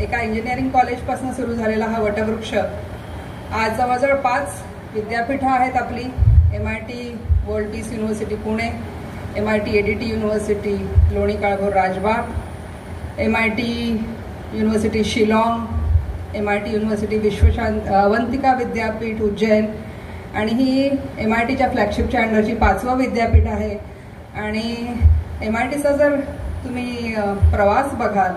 एका इंजिनिअरिंग कॉलेजपासून सुरू झालेला हा वटवृक्ष आज जवळजवळ 5 विद्यापीठं आहेत आपली. MIT World Peace University Pune, MIT ADT University Loni Kalbhor Rajbag, MIT University Shillong, MIT University Avantika विद्यापीठ उज्जैन आणि ही MITच्या फ्लॅगशिपच्या अंडरची 5वं विद्यापीठ आहे. आणि MITचा जर तुम्ही प्रवास बघाल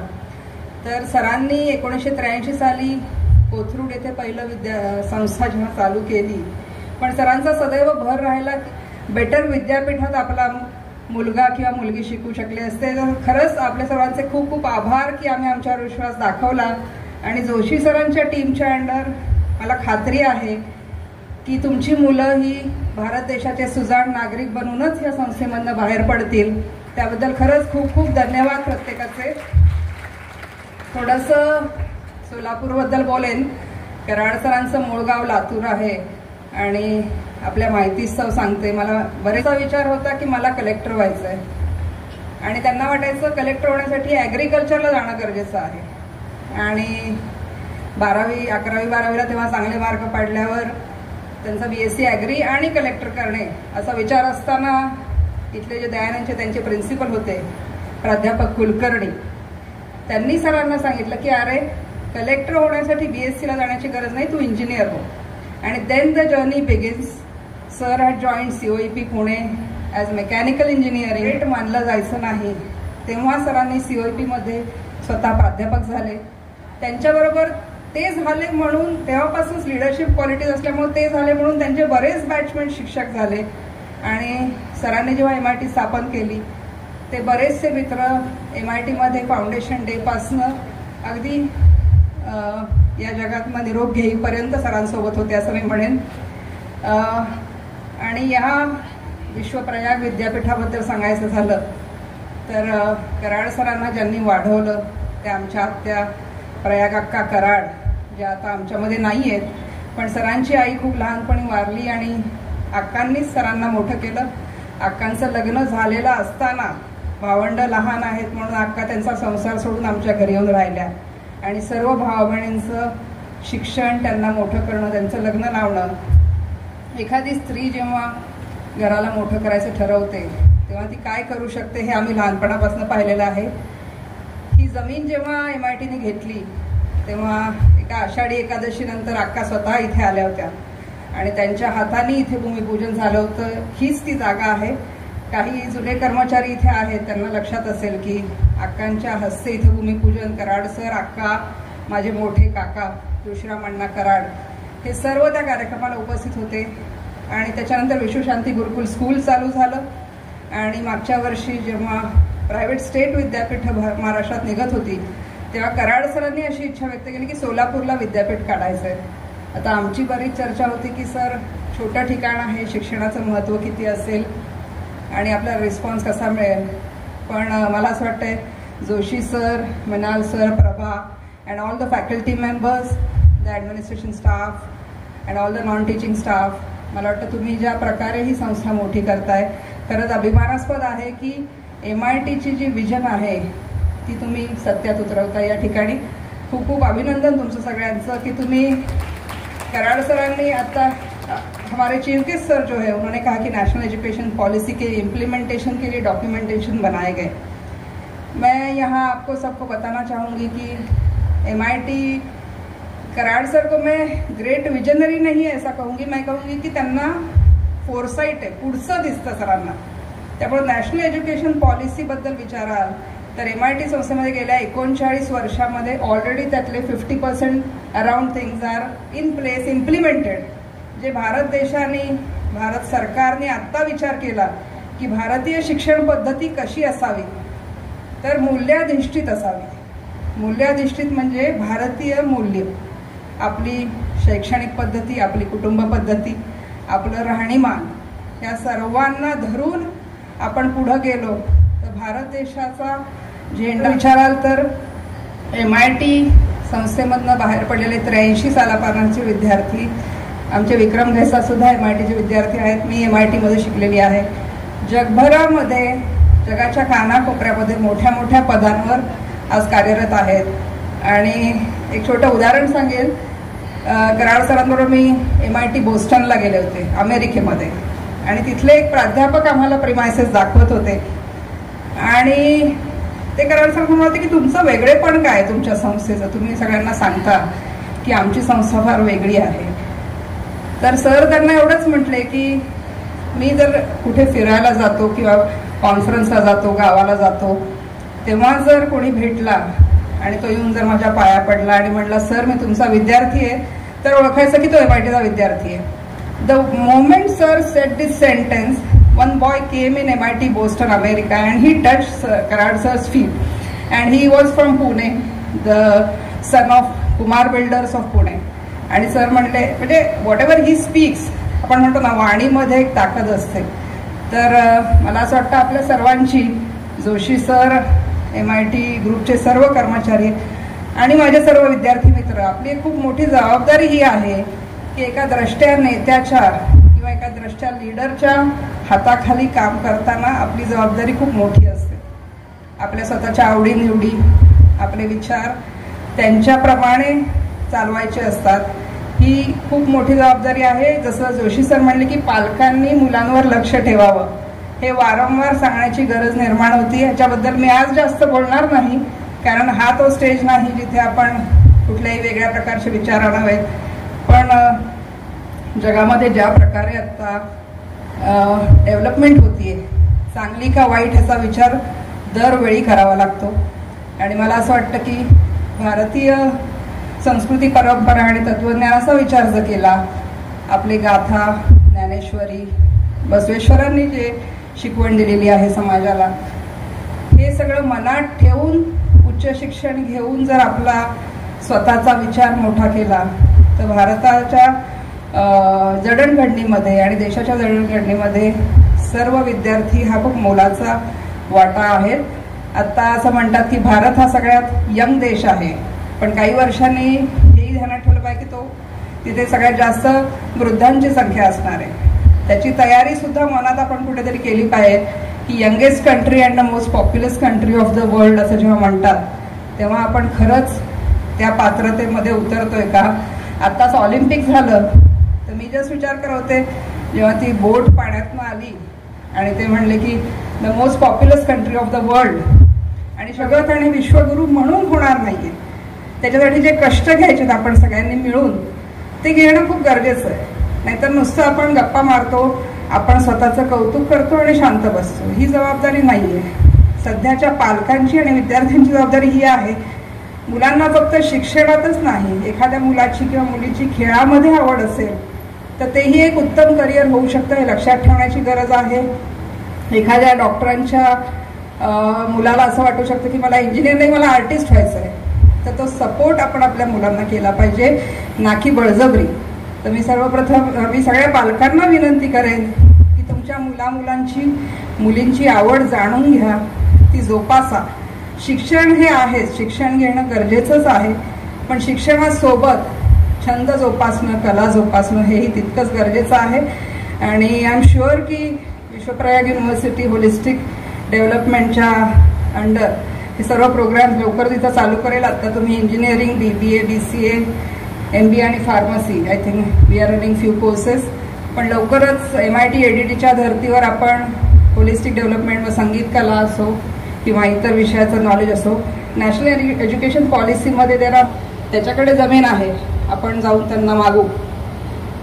तर सरांनी 1983 साली कोथरूड येथे पहिलं संस्था जेव्हा चालू केली, पण सरांचा सदैव भर राहिला बेटर विद्यापीठात आपला मुलगा किंवा मुलगी शिकू शकले असते. तर खरंच आपल्या सर्वांचे खूप खूप आभार की आम्ही आमच्यावर विश्वास दाखवला. आणि जोशी सरांच्या टीमच्या अंडर मला खात्री आहे की तुमची मुलं ही भारत देशाचे सुजाण नागरिक बनूनच या संस्थेमधनं बाहेर पडतील. त्याबद्दल खरंच खूप खूप धन्यवाद प्रत्येकाचे. थोडंसं सोलापूरबद्दल बोलेन. कराड सरांचं मूळ गाव लातूर आहे आणि आपल्या माहितीस्तव सांगते. मला बरेचसा विचार होता की मला कलेक्टर व्हायचं आहे आणि त्यांना वाटायचं कलेक्टर होण्यासाठी ॲग्रिकल्चरला जाणं गरजेचं आहे. आणि 11वी 12वीला तेव्हा चांगले मार्क पाडल्यावर त्यांचा BSc ॲग्री आणि कलेक्टर करणे असा विचार असताना इथले जे दयानंदचे त्यांचे प्रिन्सिपल होते प्राध्यापक कुलकर्णी, त्यांनी सरांना सांगितलं की अरे कलेक्टर होण्यासाठी BScला जाण्याची गरज नाही, तू इंजिनियर हो. आणि then the journey begins. Sir had joined COEP Pune as mechanical engineering. Rate मानलं जायचं नाही तेव्हा सरांनी COEP मध्ये स्वतः प्राध्यापक झाले. त्यांच्याबरोबर ते झाले म्हणून तेव्हापासूनच लिडरशिप क्वालिटीज असल्यामुळे ते झाले म्हणून त्यांचे बरेच बॅचमेट शिक्षक झाले. आणि सरांनी जेव्हा MIT स्थापन केली ते बरेचसे मित्र MITमध्ये फाउंडेशन डेपासनं अगदी या जगात निरोप घेईपर्यंत सरांसोबत होते असं मी म्हणेन. आणि या विश्वप्रयाग विद्यापीठाबद्दल सांगायचं झालं तर कराड सरांना ज्यांनी वाढवलं त्या आमच्या आत्या प्रयाग अक्का कराड, ज्या आता आमच्यामध्ये नाही आहेत, पण सरांची आई खूप लहानपणी वारली आणि अक्कांनीच सरांना मोठं केलं. अक्कांचं लग्न झालेलं असताना भावंड लहान आहेत म्हणून अक्का त्यांचा संसार सोडून आमच्या घरी येऊन राहिल्या आणि सर्व भावा बहिणींचं शिक्षण, त्यांना मोठं करणं, त्यांचं लग्न लावणं. एखादी स्त्री जेव्हा घराला मोठं करायचं ठरवते तेव्हा ती काय करू शकते हे आम्ही लहानपणापासून पाहिलेलं आहे. ही जमीन जेव्हा MITने घेतली तेव्हा एका आषाढी एकादशी नंतर अक्का स्वतः इथे आल्या होत्या आणि त्यांच्या हाताने इथे भूमिपूजन झालं होतं. हीच ती जागा आहे. काही जुने कर्मचारी इथे आहेत, त्यांना लक्षात असेल की अक्कांच्या हस्ते इथे भूमिपूजन, कराड सर, अक्का, माझे मोठे काका तुळशीराम अण्णा कराड हे सर्व त्या कार्यक्रमाला उपस्थित होते. आणि त्याच्यानंतर विश्वशांती गुरुकुल स्कूल चालू झालं आणि मागच्या वर्षी जेव्हा प्रायव्हेट स्टेट विद्यापीठ महाराष्ट्रात निघत होती तेव्हा कराड सरांनी अशी इच्छा व्यक्त केली की सोलापूरला विद्यापीठ काढायचं आहे. आता आमची बरीच चर्चा होती की सर छोटं ठिकाण आहे, शिक्षणाचं महत्त्व किती असेल आणि आपला रिस्पॉन्स कसा मिळेल. पण मला असं वाटतंय जोशी सर, मनाल sir, Prabha and all the faculty members, the administration staff and all the non teaching staff, मला वाटतं तुम्ही ज्या प्रकारे ही संस्था मोठी करताय खरंच अभिमानास्पद आहे की MITची जी विजन आहे ती तुम्ही सत्यात उतरवता. या ठिकाणी खूप खूप अभिनंदन तुमचं सगळ्यांचं की तुम्ही. कराड सरांनी आता हमारे चीफ गेस्ट सर जो है उन्होंने कहा कि नेशनल एजुकेशन पॉलिसी के इम्प्लीमेंटेशन के लिए डॉक्यूमेंटेशन बनाए गए. मैं यहाँ आपको सबको बताना चाहूँगी कि MIT कराड सर को मैं ग्रेट विजनरी नहीं ऐसा कहूँगी, मैं कहूँगी की त्यांना फोरसाईट आहे, पुढचं दिसतं सरांना. त्यामुळे नॅशनल एज्युकेशन पॉलिसीबद्दल विचाराल तर MIT संस्थेमध्ये गेल्या 39 वर्षामध्ये ऑलरेडी त्यातले 50% around things are in place, implemented. जे भारत देशाने, भारत सरकारने आत्ता विचार केला की भारतीय शिक्षण पद्धती कशी असावी तर मूल्याधिष्ठित असावी. मूल्याधिष्ठित म्हणजे भारतीय मूल्य, आपली शैक्षणिक पद्धती, आपली कुटुंब पद्धती, आपलं राहणीमान या सर्वांना धरून आपण पुढे गेलो तर भारत देशाचा झेंडा. विचाराल तर MIT संस्थेमधनं बाहेर पडलेले 83 सालापासूनचे विद्यार्थी, आमचे विक्रम घेसा सुद्धा MITचे विद्यार्थी आहेत. मी MITमध्ये शिकलेली आहे. जगभरामध्ये, जगाच्या कानाकोपऱ्यामध्ये मोठ्या मोठ्या पदांवर आज कार्यरत आहेत आणि एक छोटं उदाहरण सांगेल. कराड सरांबरोबर मी MIT बोस्टनला गेले होते अमेरिकेमध्ये, आणि तिथले एक प्राध्यापक आम्हाला प्रिमायसेस दाखवत होते, आणि ते कराड सर म्हणत होते की तुमचं वेगळेपण काय तुमच्या संस्थेचं, तुम्ही सगळ्यांना सांगता की आमची संस्था फार वेगळी आहे. तर सर त्यांना एवढंच म्हटले की मी जर कुठे फिरायला जातो किंवा कॉन्फरन्सला जातो, गावाला जातो, तेव्हा जर कोणी भेटला आणि तो येऊन जर माझ्या पाया पडला आणि म्हटला सर मी तुमचा विद्यार्थी आहे, तर ओळखायचं की तो MITचा विद्यार्थी आहे. The moment sir sed this sentence, one boy came in MIT Boston, America, and he touched Karad sir's feet, and he was from Pune, the son of Kumar Builders of Pune. आणि sir म्हणले म्हणजे what ever he speaks, आपण म्हणतो ना वाणीमध्ये एक ताकद असते. तर मला असं वाटतं आपल्या सर्वांची, जोशी सर, MIT ग्रुपचे सर्व कर्मचारी आणि माझे सर्व विद्यार्थी मित्र, आपली एक खूप मोठी जबाबदारी ही आहे की एका द्रष्ट्या नेत्याच्या किंवा एका द्रष्ट्या लीडरच्या हाताखाली काम करताना आपली जबाबदारी खूप मोठी असते. आपल्या स्वतःच्या आवडीनिवडी, आपले विचार त्यांच्याप्रमाणे चालवायचे असतात. ही खूप मोठी जबाबदारी आहे. जसं जोशी सर म्हणले की पालकांनी मुलांवर लक्ष ठेवावं, हे वारंवार सांगण्याची गरज निर्माण होती. ह्याच्याबद्दल मी आज जास्त बोलणार नाही, कारण हा तो स्टेज नाही जिथे आपण कुठल्याही वेगळ्या प्रकारचे विचार आणावेत. पण जगामध्ये ज्या प्रकारे आता डेव्हलपमेंट होतीये, चांगली का वाईट ह्याचा विचार दरवेळी करावा लागतो. आणि मला असं वाटतं की भारतीय संस्कृती, परंपरा आणि तत्वज्ञानाचा विचार जर केला, आपली गाथा, ज्ञानेश्वरी, बसवेश्वरांनी जे शिकवण दिलेली आहे समाजाला, हे सगळं मनात ठेवून उच्च शिक्षण घेऊन जर आपला स्वतःचा विचार मोठा केला, तर भारताच्या जडणघडणीमध्ये आणि देशाच्या जडणघडणीमध्ये सर्व विद्यार्थी हा खूप मोलाचा वाटा आहेत. आता असं म्हणतात की भारत हा सगळ्यात यंग देश आहे, पण काही वर्षांनी हेही ध्यानात ठेवलं पाहिजे की तो तिथे सगळ्यात जास्त वृद्धांची संख्या असणार आहे. त्याची तयारी सुद्धा मनात आपण कुठेतरी केली पाहिजे की youngest country and the most populous country of the world असं जेव्हा म्हणतात, तेव्हा आपण खरंच त्या पात्रतेमध्ये उतरतोय का. आत्ताच ऑलिम्पिक झालं, तर मी जस्ट विचार करत होते जेव्हा ती बोट पाण्यातनं आली आणि ते म्हणले की the most populous country of the world, आणि जगत आणि विश्वगुरू म्हणून होणार नाहीये. त्याच्यासाठी जे कष्ट घ्यायचे आपण सगळ्यांनी मिळून, ते घेणं खूप गरजेचं आहे. नाहीतर नुसतं आपण गप्पा मारतो, आपण स्वतःचं कौतुक करतो आणि शांत बसतो. ही जबाबदारी नाहीये. सध्याच्या पालकांची आणि विद्यार्थ्यांची जबाबदारी ही आहे, मुलांना फक्त शिक्षणातच नाही, एखाद्या मुलाची किंवा मुलीची खेळामध्ये आवड असेल तर तेही एक उत्तम करिअर होऊ शकतं, हे लक्षात ठेवण्याची गरज आहे. एखाद्या डॉक्टरांच्या मुलाला असं वाटू शकतं की मला इंजिनियर नाही, मला आर्टिस्ट व्हायचं आहे, तर तो सपोर्ट आपण आपल्या मुलांना केला पाहिजे, ना की बळजबरी. तर मी सगळ्या पालकांना विनंती करेन की तुमच्या मुलींची आवड जाणून घ्या, ती जोपासा. शिक्षण हे आहेच, शिक्षण घेणं गरजेचंच आहे, पण शिक्षणासोबत छंद जोपासणं, कला जोपासणं हेही तितकंच गरजेचं आहे. आणि आय एम शुअर की विश्वप्रयाग युनिव्हर्सिटी होलिस्टिक डेव्हलपमेंटच्या अंडर हे सर्व प्रोग्राम लवकर तिथं चालू करेल. आता तुम्ही इंजिनिअरिंग, BBA, BCA, MBA आणि pharmacy, I think we are running few courses. पण लवकरच MIT ADTच्या धर्तीवर आपण होलिस्टिक डेव्हलपमेंट व संगीत कला असो किंवा इतर विषयाचं नॉलेज असो, नॅशनल एज्युकेशन पॉलिसीमध्ये त्याच्याकडे जमीन आहे, आपण जाऊन त्यांना मागू.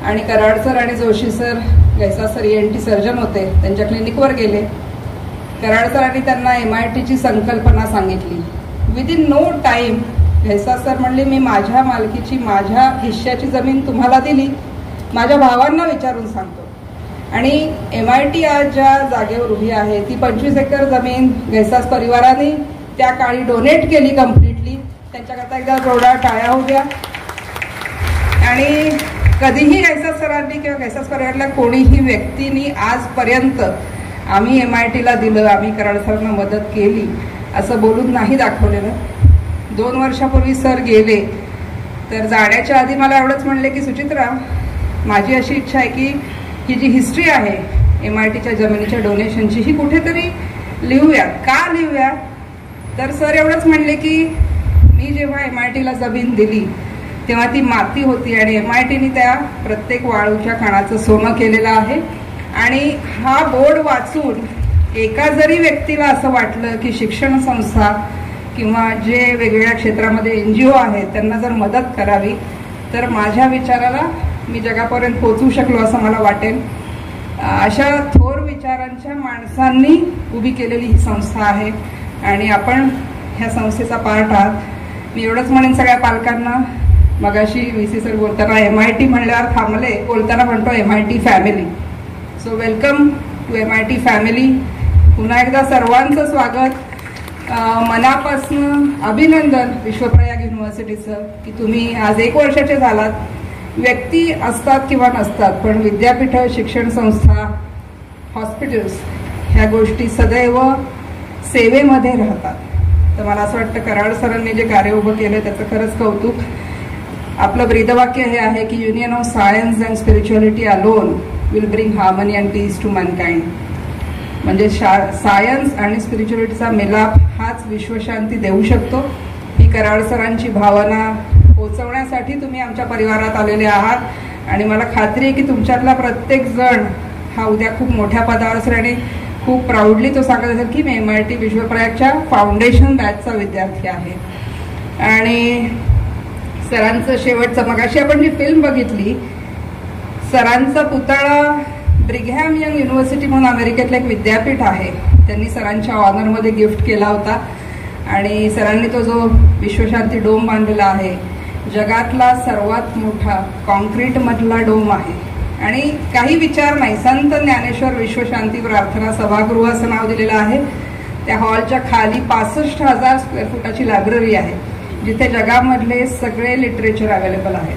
आणि कराड सर आणि जोशी सर, गैसा सर ENT सर्जन होते, त्यांच्या क्लिनिकवर गेले. कराड सरांनी त्यांना MITची संकल्पना सांगितली. विदिन नो टाईम गैसा सर म्हणले मी माझ्या मालकीची, माझ्या हिश्श्याची जमीन तुम्हाला दिली, माझ्या भावांना विचारून सांगतो. आणि MIT आज ज्या जागेवर उभी आहे ती 25 एकर जमीन गैसास परिवाराने त्या काळी डोनेट केली कम्प्लिटली. त्यांच्याकरता एकदा जोरदार टाळ्या होऊ द्या. आणि कधीही गैसास सरांनी किंवा गैसास परिवारातल्या कोणीही व्यक्तींनी आजपर्यंत आम्ही MITला दिलं, आम्ही कराड सरांना मदत केली असं बोलून नाही दाखवलेलं. 2 वर्षापूर्वी सर गेले, तर जाण्याच्या आधी मला एवढंच म्हणले की सुचित्रा, माझी अशी इच्छा आहे की ही जी हिस्ट्री आहे MITच्या जमिनीच्या डोनेशनची ही कुठेतरी लिहूया. का लिहूया? तर सर एवढंच म्हणले की मी जेव्हा MITला जमीन दिली तेव्हा ती माती होती आणि MITने त्या प्रत्येक वाळूच्या कणाचं सोनं केलेलं आहे. आणि हा बोर्ड वाचून एका जरी व्यक्तीला असं वाटलं की शिक्षण संस्था किंवा जे वेगवेगळ्या क्षेत्रामध्ये NGO आहेत त्यांना जर मदत करावी तर माझ्या विचाराला मी जगापर्यंत पोहोचू शकलो असं मला वाटेल. अशा थोर विचारांच्या माणसांनी उभी केलेली ही संस्था आहे आणि आपण ह्या संस्थेचा पार्ट आहात. मी एवढंच म्हणेन सगळ्या पालकांना, मगाशी VC सर बोलताना MIT म्हणल्यावर थांबले, बोलताना म्हणतो MIT family. So welcome to MIT family. पुन्हा एकदा सर्वांचं स्वागत. मनापासून अभिनंदन विश्वप्रयाग युनिव्हर्सिटीचं की तुम्ही आज 1 वर्षाचे झालात. व्यक्ती असतात किंवा नसतात पण विद्यापीठं, शिक्षण संस्था, हॉस्पिटल्स ह्या गोष्टी सदैव सेवेमध्ये राहतात. तर मला असं वाटतं कराड सरांनी जे कार्य उभं केलं त्याचं खरंच कौतुक. आपलं ब्रीदवाक्य हे आहे की union of science and spirituality alone will bring harmony and peace to mankind. म्हणजे सायन्स आणि स्पिरिच्युअलिटीचा मिलाप हाच विश्वशांती देऊ शकतो. ही कराड सरांची भावना पोचवण्यासाठी तुम्ही आमच्या परिवारात आलेले आहात आणि मला खात्री आहे की तुमच्यातला प्रत्येक जण हा उद्या खूप मोठ्या पदावर असेल आणि खूप प्राऊडली तो सांगत असेल की मी MIT विश्वप्रयागच्या फाउंडेशन बॅचचा विद्यार्थी आहे. आणि सरांचं शेवटचं मगाशी आपण जी फिल्म बघितली, सरांचा पुतळा ब्रिघॅम यंग युनिव्हर्सिटी म्हणून अमेरिकेतलं एक विद्यापीठ आहे, त्यांनी सरांच्या ऑनरमध्ये गिफ्ट केला होता. आणि सरांनी तो जो विश्वशांती डोम बांधलेला आहे, जगातला सर्वात मोठा कॉन्क्रीटमधला डोम आहे. आणि काही विचार नाही, संत ज्ञानेश्वर विश्वशांती प्रार्थना सभागृह असं नाव दिलेलं आहे. त्या हॉलच्या खाली 65,000 स्क्वेअर फुटाची लायब्ररी आहे जिथे जगामधले सगळे लिटरेचर अवेलेबल आहे.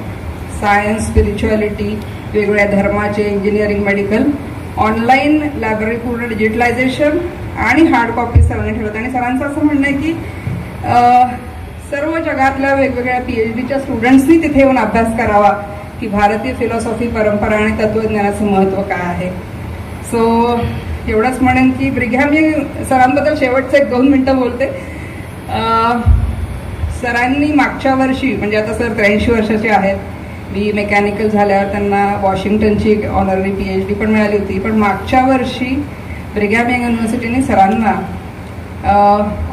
सायन्स, स्पिरिच्युअलिटी, वेगवेगळ्या धर्माचे, इंजिनिअरिंग, मेडिकल, ऑनलाईन लायब्ररी, पूर्ण डिजिटलायझेशन आणि हार्ड कॉपी सरांनी ठेवत. आणि सरांचं असं म्हणणं आहे की सर्व जगातल्या वेगवेगळ्या PhDच्या स्टुडंट्सनी तिथे येऊन अभ्यास करावा की भारतीय फिलॉसॉफी, परंपरा आणि तत्वज्ञानाचं महत्त्व काय आहे. सो एवढंच म्हणेन की ब्रिघॅम सरांबद्दल शेवटचं 1-2 मिनिटं बोलते. सरांनी मागच्या वर्षी, म्हणजे आता सर 83 वर्षाचे आहेत, BE मेकॅनिकल झाल्यावर त्यांना वॉशिंग्टनची ऑनररी PhD पण मिळाली होती. पण मागच्या वर्षी ब्रिघॅम यंग युनिव्हर्सिटीने सरांना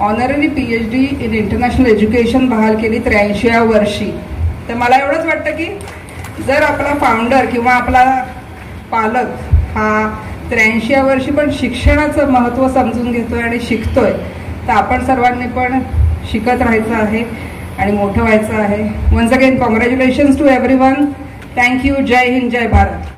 honorary PhD in international education बहाल केली 83व्या वर्षी. तर मला एवढंच वाटतं की जर आपला फाउंडर किंवा आपला पालक हा 83व्या वर्षी पण शिक्षणाचं महत्त्व समजून घेतोय आणि शिकतोय, तर आपण सर्वांनी पण शिकत राहायचं आहे आणि मोठं व्हायचं आहे. Once again congratulations to everyone. Thank you. जय हिंद, जय भारत.